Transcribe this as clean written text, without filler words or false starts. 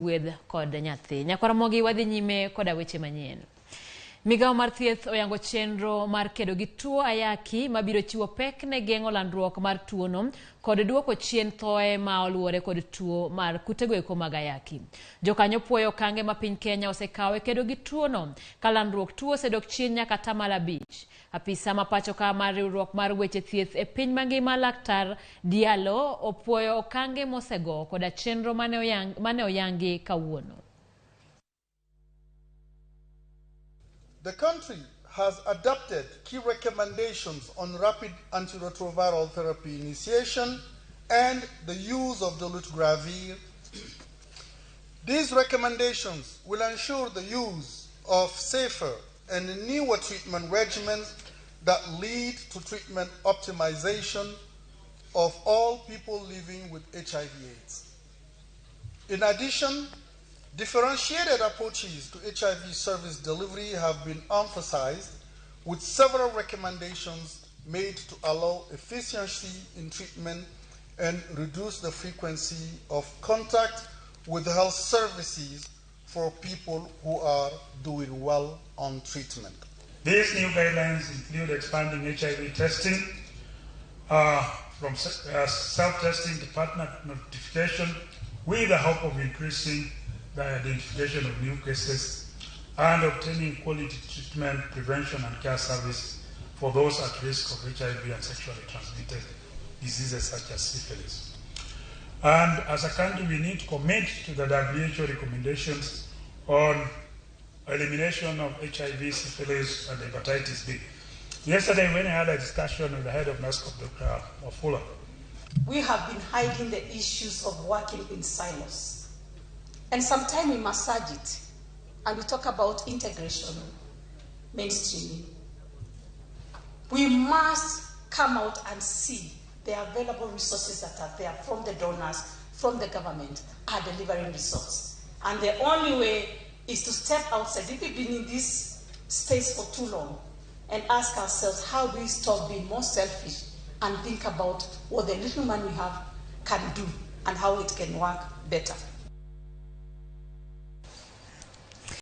with kod nyathi. Ramogi wadhi nyime koda weche manyien. Migao mar thieth oyango chenro mar kedo gi tuo ayaki mabiro chiwo pek ne geng'o landruok mar tuono kod duoko chien thoe ma oluwore kod tuo mar kutego eko mag ayaki. Jokanyo puoyo kange ma piny Kenya osekawe kedo gi tuono ka landruok tuo osedok chien nyaka 15. Apisa ma pacho ka mar riwruok mar weche thieth e piny mangima Laktar Diallo opuoyo okange mosego koda chenro mane oyangi kawuono. The country has adopted key recommendations on rapid antiretroviral therapy initiation and the use of dolutegravir. These recommendations will ensure the use of safer and newer treatment regimens that lead to treatment optimization of all people living with HIV/AIDS. In addition, differentiated approaches to HIV service delivery have been emphasized, with several recommendations made to allow efficiency in treatment and reduce the frequency of contact with health services for people who are doing well on treatment. These new guidelines include expanding HIV testing from self-testing to partner notification, with the hope of increasing the identification of new cases and obtaining quality treatment, prevention and care service for those at risk of HIV and sexually transmitted diseases such as syphilis. And as a country, we need to commit to the WHO recommendations on elimination of HIV, syphilis and hepatitis B. Yesterday, when I had a discussion with the head of NASCOP, Dr. Wafula, we have been hiding the issues of working in silos. And sometimes we massage it, and we talk about integration, mainstreaming. We must come out and see the available resources that are there from the donors, from the government, are delivering results. And the only way is to step outside. If we've been in this space for too long, and ask ourselves, how do we stop being more selfish and think about what the little money we have can do and how it can work better.